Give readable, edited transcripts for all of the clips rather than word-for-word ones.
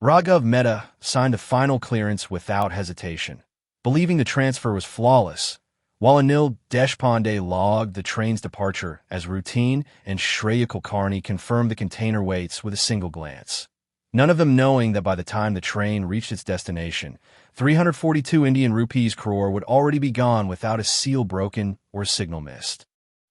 Raghav Mehta signed a final clearance without hesitation, believing the transfer was flawless, while Anil Deshpande logged the train's departure as routine, and Shreya Kulkarni confirmed the container weights with a single glance. None of them knowing that by the time the train reached its destination, 342 Indian rupees crore would already be gone without a seal broken or a signal missed.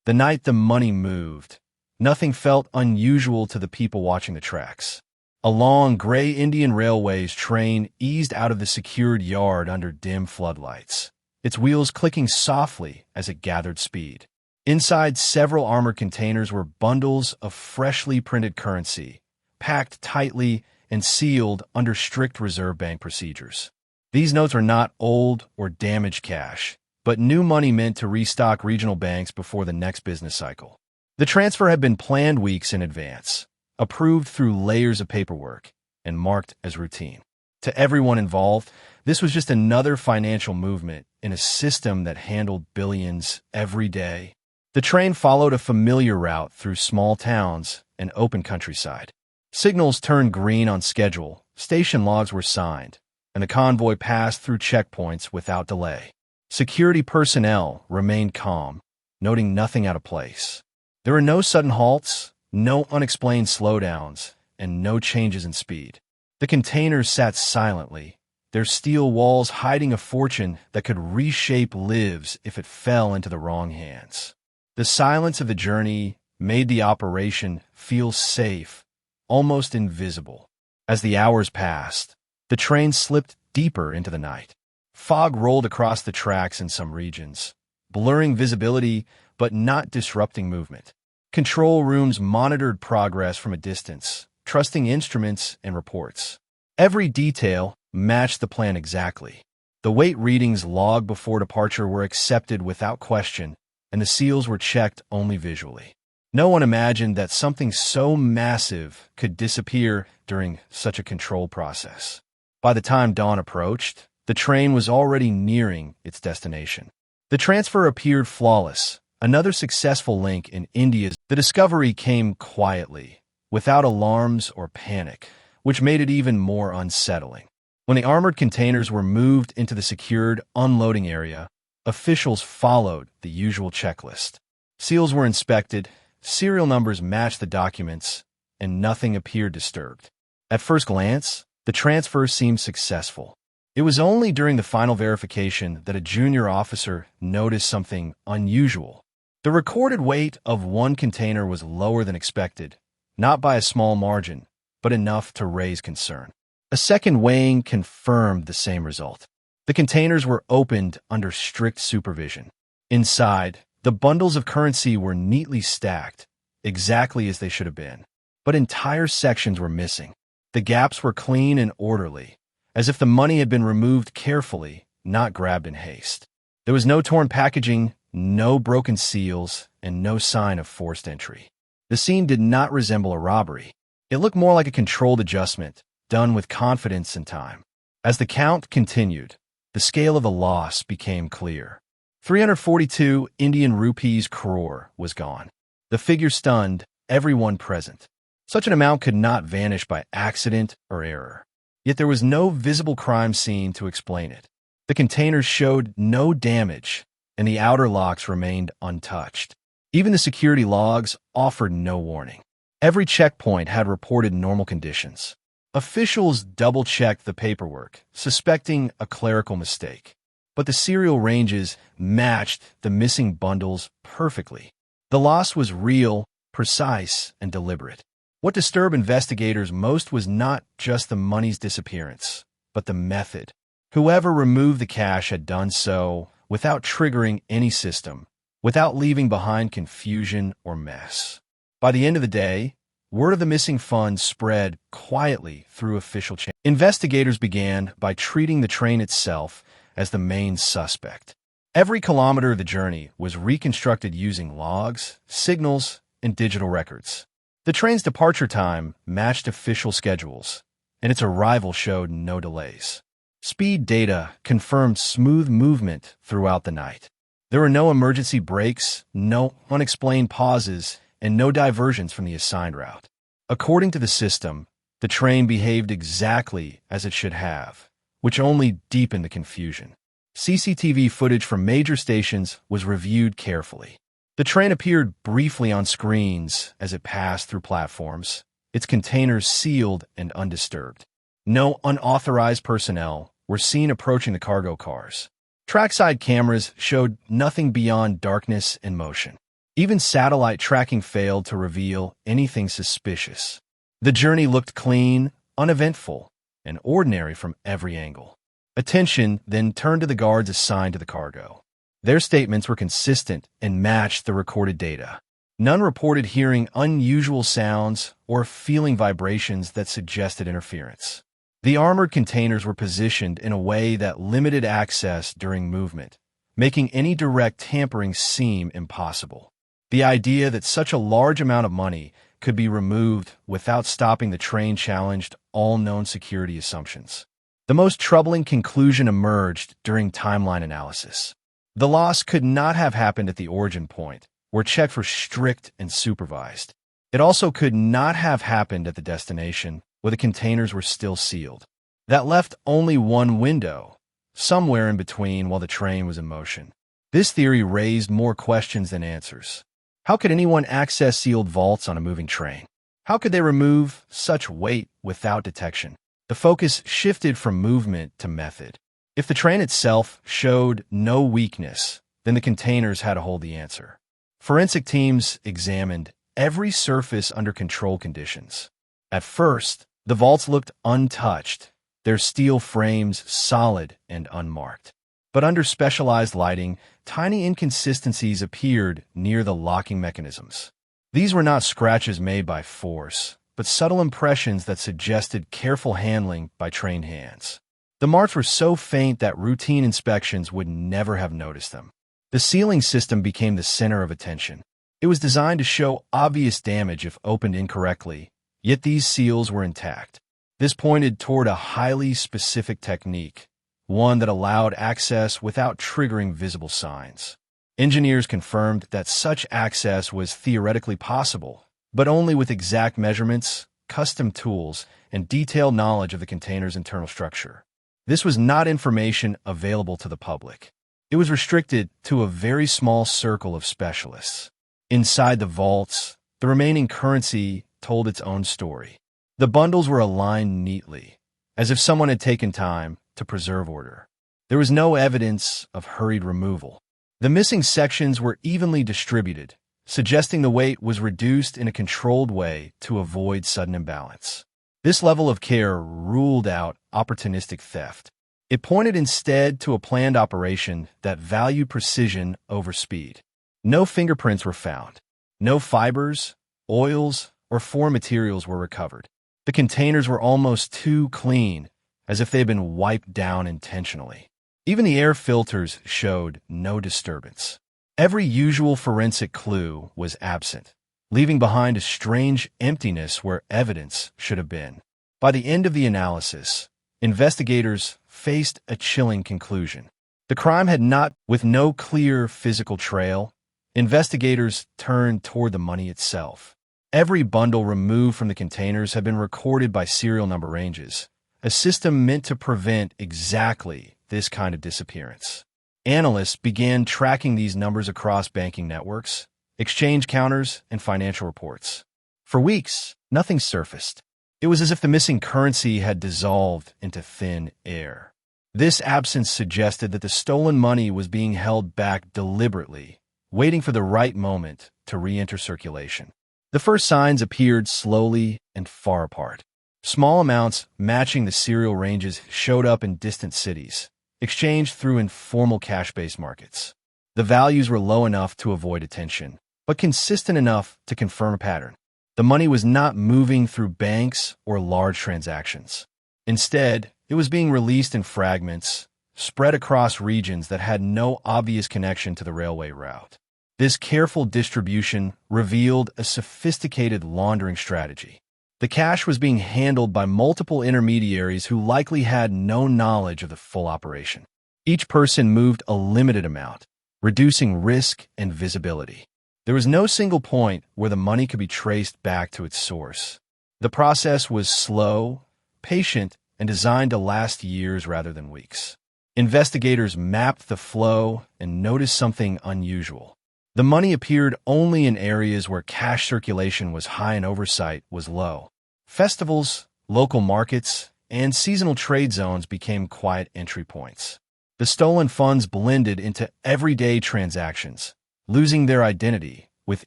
The night the money moved, nothing felt unusual to the people watching the tracks. A long, gray Indian Railways train eased out of the secured yard under dim floodlights, its wheels clicking softly as it gathered speed. Inside, several armored containers were bundles of freshly printed currency, packed tightly and sealed under strict Reserve Bank procedures. These notes were not old or damaged cash, but new money meant to restock regional banks before the next business cycle. The transfer had been planned weeks in advance, approved through layers of paperwork, and marked as routine. To everyone involved, this was just another financial movement in a system that handled billions every day. The train followed a familiar route through small towns and open countryside. Signals turned green on schedule, station logs were signed, and the convoy passed through checkpoints without delay. Security personnel remained calm, noting nothing out of place. There were no sudden halts, no unexplained slowdowns, and no changes in speed. The containers sat silently, their steel walls hiding a fortune that could reshape lives if it fell into the wrong hands. The silence of the journey made the operation feel safe, almost invisible. As the hours passed, the train slipped deeper into the night. Fog rolled across the tracks in some regions, blurring visibility but not disrupting movement. Control rooms monitored progress from a distance, trusting instruments and reports. Every detail matched the plan exactly. The weight readings logged before departure were accepted without question, and the seals were checked only visually. No one imagined that something so massive could disappear during such a control process. By the time dawn approached, the train was already nearing its destination. The transfer appeared flawless, another successful link in India's. The discovery came quietly, without alarms or panic, which made it even more unsettling. When the armored containers were moved into the secured unloading area, officials followed the usual checklist. Seals were inspected, serial numbers matched the documents, and nothing appeared disturbed. At first glance, the transfer seemed successful. It was only during the final verification that a junior officer noticed something unusual. The recorded weight of one container was lower than expected, not by a small margin, but enough to raise concern. A second weighing confirmed the same result. The containers were opened under strict supervision. Inside, the bundles of currency were neatly stacked, exactly as they should have been. But entire sections were missing. The gaps were clean and orderly, as if the money had been removed carefully, not grabbed in haste. There was no torn packaging, no broken seals, and no sign of forced entry. The scene did not resemble a robbery. It looked more like a controlled adjustment, done with confidence and time. As the count continued, the scale of the loss became clear. 342 Indian rupees crore was gone. The figure stunned everyone present. Such an amount could not vanish by accident or error. Yet there was no visible crime scene to explain it. The containers showed no damage, and the outer locks remained untouched. Even the security logs offered no warning. Every checkpoint had reported normal conditions. Officials double-checked the paperwork, suspecting a clerical mistake. But the serial ranges matched the missing bundles perfectly. The loss was real, precise, and deliberate. What disturbed investigators most was not just the money's disappearance, but the method. Whoever removed the cash had done so without triggering any system, without leaving behind confusion or mess. By the end of the day, word of the missing funds spread quietly through official channels. Investigators began by treating the train itself as the main suspect. Every kilometer of the journey was reconstructed using logs, signals, and digital records. The train's departure time matched official schedules, and its arrival showed no delays. Speed data confirmed smooth movement throughout the night. There were no emergency brakes, no unexplained pauses, and no diversions from the assigned route. According to the system, The train behaved exactly as it should have, which only deepened the confusion. CCTV footage from major stations was reviewed carefully. The train appeared briefly on screens as it passed through platforms, its containers sealed and undisturbed. No unauthorized personnel were seen approaching the cargo cars. Trackside cameras showed nothing beyond darkness and motion. Even satellite tracking failed to reveal anything suspicious. The journey looked clean, uneventful, and ordinary from every angle. Attention then turned to the guards assigned to the cargo. Their statements were consistent and matched the recorded data. None reported hearing unusual sounds or feeling vibrations that suggested interference. The armored containers were positioned in a way that limited access during movement, making any direct tampering seem impossible. The idea that such a large amount of money could be removed without stopping the train challenged all known security assumptions. The most troubling conclusion emerged during timeline analysis. The loss could not have happened at the origin point, where checks were strict and supervised. It also could not have happened at the destination, where the containers were still sealed. That left only one window, somewhere in between while the train was in motion. This theory raised more questions than answers. How could anyone access sealed vaults on a moving train? How could they remove such weight without detection? The focus shifted from movement to method. If the train itself showed no weakness, then the containers had to hold the answer. Forensic teams examined every surface under control conditions. At first, the vaults looked untouched, their steel frames solid and unmarked. But under specialized lighting, tiny inconsistencies appeared near the locking mechanisms. These were not scratches made by force, but subtle impressions that suggested careful handling by trained hands. The marks were so faint that routine inspections would never have noticed them. The sealing system became the center of attention. It was designed to show obvious damage if opened incorrectly, yet these seals were intact. This pointed toward a highly specific technique, one that allowed access without triggering visible signs. Engineers confirmed that such access was theoretically possible, but only with exact measurements, custom tools, and detailed knowledge of the container's internal structure. This was not information available to the public. It was restricted to a very small circle of specialists. Inside the vaults, the remaining currency told its own story. The bundles were aligned neatly, as if someone had taken time to preserve order. There was no evidence of hurried removal. The missing sections were evenly distributed, suggesting the weight was reduced in a controlled way to avoid sudden imbalance. This level of care ruled out opportunistic theft. It pointed instead to a planned operation that valued precision over speed. No fingerprints were found. No fibers, oils, or foreign materials were recovered. The containers were almost too clean, as if they had been wiped down intentionally. Even the air filters showed no disturbance. Every usual forensic clue was absent, leaving behind a strange emptiness where evidence should have been. By the end of the analysis, investigators faced a chilling conclusion. The crime had not, with no clear physical trail, investigators turned toward the money itself. Every bundle removed from the containers had been recorded by serial number ranges, a system meant to prevent exactly this kind of disappearance. Analysts began tracking these numbers across banking networks, exchange counters, and financial reports. For weeks, nothing surfaced. It was as if the missing currency had dissolved into thin air. This absence suggested that the stolen money was being held back deliberately, waiting for the right moment to re-enter circulation. The first signs appeared slowly and far apart. Small amounts matching the serial ranges showed up in distant cities, exchanged through informal cash-based markets. The values were low enough to avoid attention, but consistent enough to confirm a pattern. The money was not moving through banks or large transactions. Instead, it was being released in fragments, spread across regions that had no obvious connection to the railway route. This careful distribution revealed a sophisticated laundering strategy. The cash was being handled by multiple intermediaries who likely had no knowledge of the full operation. Each person moved a limited amount, reducing risk and visibility. There was no single point where the money could be traced back to its source. The process was slow, patient, and designed to last years rather than weeks. Investigators mapped the flow and noticed something unusual. The money appeared only in areas where cash circulation was high and oversight was low. Festivals, local markets, and seasonal trade zones became quiet entry points. The stolen funds blended into everyday transactions, losing their identity with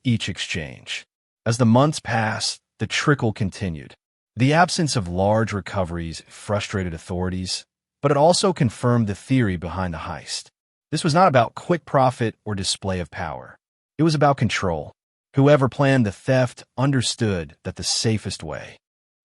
each exchange. As the months passed, the trickle continued. The absence of large recoveries frustrated authorities, but it also confirmed the theory behind the heist. This was not about quick profit or display of power. It was about control. Whoever planned the theft understood that the safest way.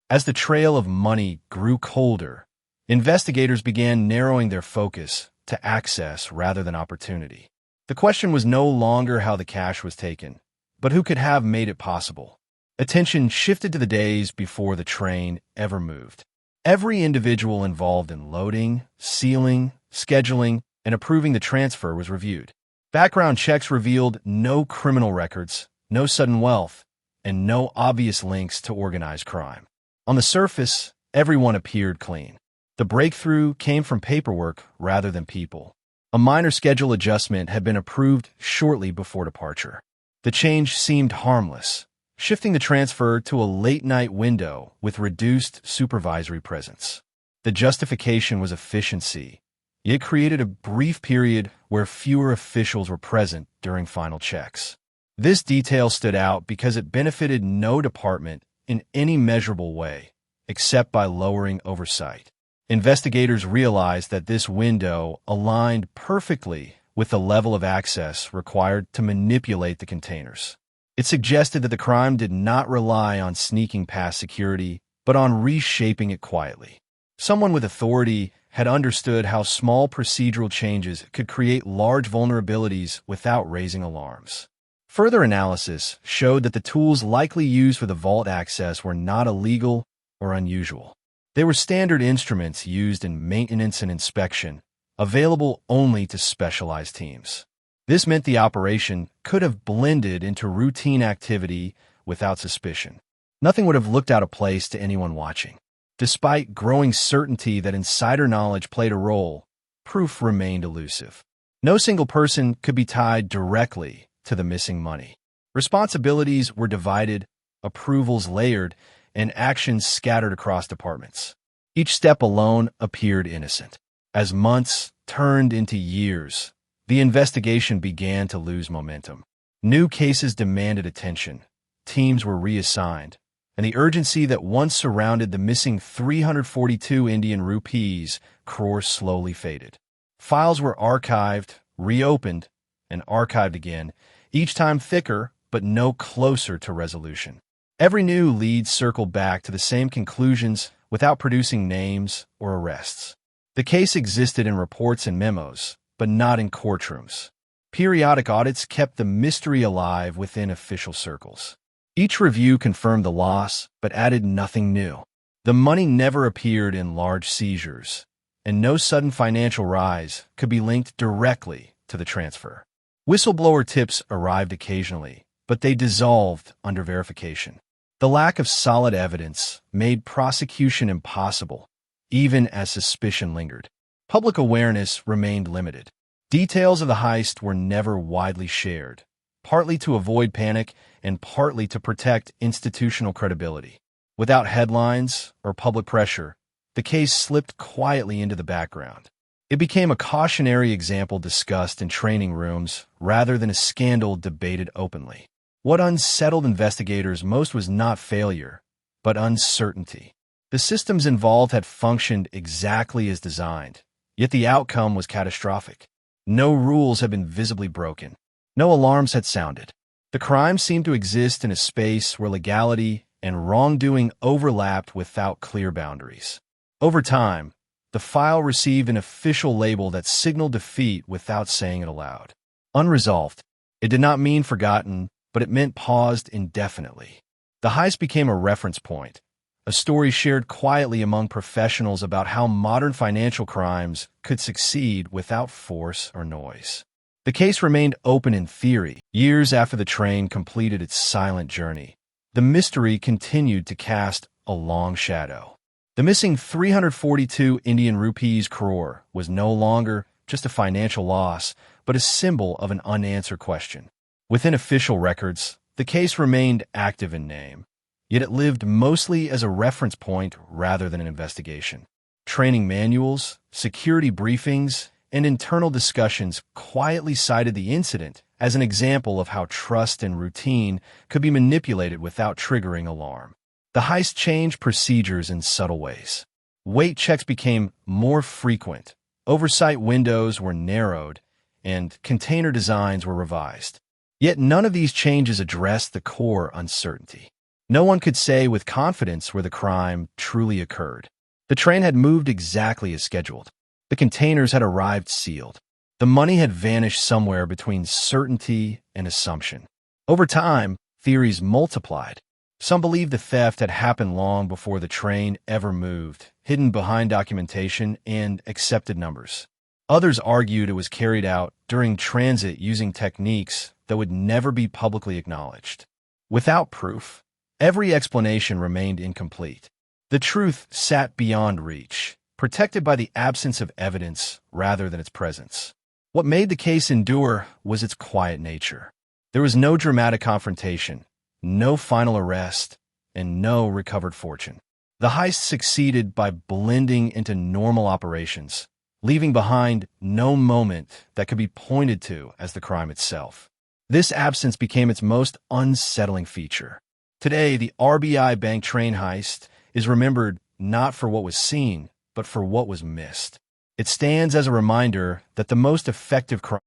As the trail of money grew colder, investigators began narrowing their focus to access rather than opportunity. The question was no longer how the cash was taken, but who could have made it possible. Attention shifted to the days before the train ever moved. Every individual involved in loading, sealing, scheduling, and approving the transfer was reviewed. Background checks revealed no criminal records, no sudden wealth, and no obvious links to organized crime. On the surface, everyone appeared clean. The breakthrough came from paperwork rather than people. A minor schedule adjustment had been approved shortly before departure. The change seemed harmless, shifting the transfer to a late-night window with reduced supervisory presence. The justification was efficiency. It created a brief period where fewer officials were present during final checks. This detail stood out because it benefited no department in any measurable way, except by lowering oversight. Investigators realized that this window aligned perfectly with the level of access required to manipulate the containers. It suggested that the crime did not rely on sneaking past security, but on reshaping it quietly. Someone with authority had understood how small procedural changes could create large vulnerabilities without raising alarms. Further analysis showed that the tools likely used for the vault access were not illegal or unusual. They were standard instruments used in maintenance and inspection, available only to specialized teams. This meant the operation could have blended into routine activity without suspicion. Nothing would have looked out of place to anyone watching. Despite growing certainty that insider knowledge played a role, proof remained elusive. No single person could be tied directly to the missing money. Responsibilities were divided, approvals layered, and actions scattered across departments. Each step alone appeared innocent. As months turned into years, the investigation began to lose momentum. New cases demanded attention, teams were reassigned, and the urgency that once surrounded the missing 342 Indian rupees crores slowly faded. Files were archived, reopened, and archived again, each time thicker but no closer to resolution. Every new lead circled back to the same conclusions without producing names or arrests. The case existed in reports and memos, but not in courtrooms. Periodic audits kept the mystery alive within official circles. Each review confirmed the loss, but added nothing new. The money never appeared in large seizures, and no sudden financial rise could be linked directly to the transfer. Whistleblower tips arrived occasionally, but they dissolved under verification. The lack of solid evidence made prosecution impossible, even as suspicion lingered. Public awareness remained limited. Details of the heist were never widely shared, partly to avoid panic and partly to protect institutional credibility. Without headlines or public pressure, the case slipped quietly into the background. It became a cautionary example discussed in training rooms rather than a scandal debated openly. What unsettled investigators most was not failure, but uncertainty. The systems involved had functioned exactly as designed, yet the outcome was catastrophic. No rules had been visibly broken. No alarms had sounded. The crime seemed to exist in a space where legality and wrongdoing overlapped without clear boundaries. Over time, the file received an official label that signaled defeat without saying it aloud. Unresolved. It did not mean forgotten, but it meant paused indefinitely. The heist became a reference point, a story shared quietly among professionals about how modern financial crimes could succeed without force or noise. The case remained open in theory, years after the train completed its silent journey, the mystery continued to cast a long shadow. The missing 342 Indian rupees crore was no longer just a financial loss, but a symbol of an unanswered question. Within official records, the case remained active in name, yet it lived mostly as a reference point rather than an investigation. Training manuals, security briefings, and internal discussions quietly cited the incident as an example of how trust and routine could be manipulated without triggering alarm. The heist changed procedures in subtle ways. Weight checks became more frequent, oversight windows were narrowed, and container designs were revised. Yet none of these changes addressed the core uncertainty. No one could say with confidence where the crime truly occurred. The train had moved exactly as scheduled. The containers had arrived sealed. The money had vanished somewhere between certainty and assumption. Over time, theories multiplied. Some believed the theft had happened long before the train ever moved, hidden behind documentation and accepted numbers. Others argued it was carried out during transit using techniques that would never be publicly acknowledged. Without proof, every explanation remained incomplete. The truth sat beyond reach, protected by the absence of evidence rather than its presence. What made the case endure was its quiet nature. There was no dramatic confrontation, no final arrest, and no recovered fortune. The heist succeeded by blending into normal operations, leaving behind no moment that could be pointed to as the crime itself. This absence became its most unsettling feature. Today, the RBI bank train heist is remembered not for what was seen, but for what was missed. It stands as a reminder that the most effective crime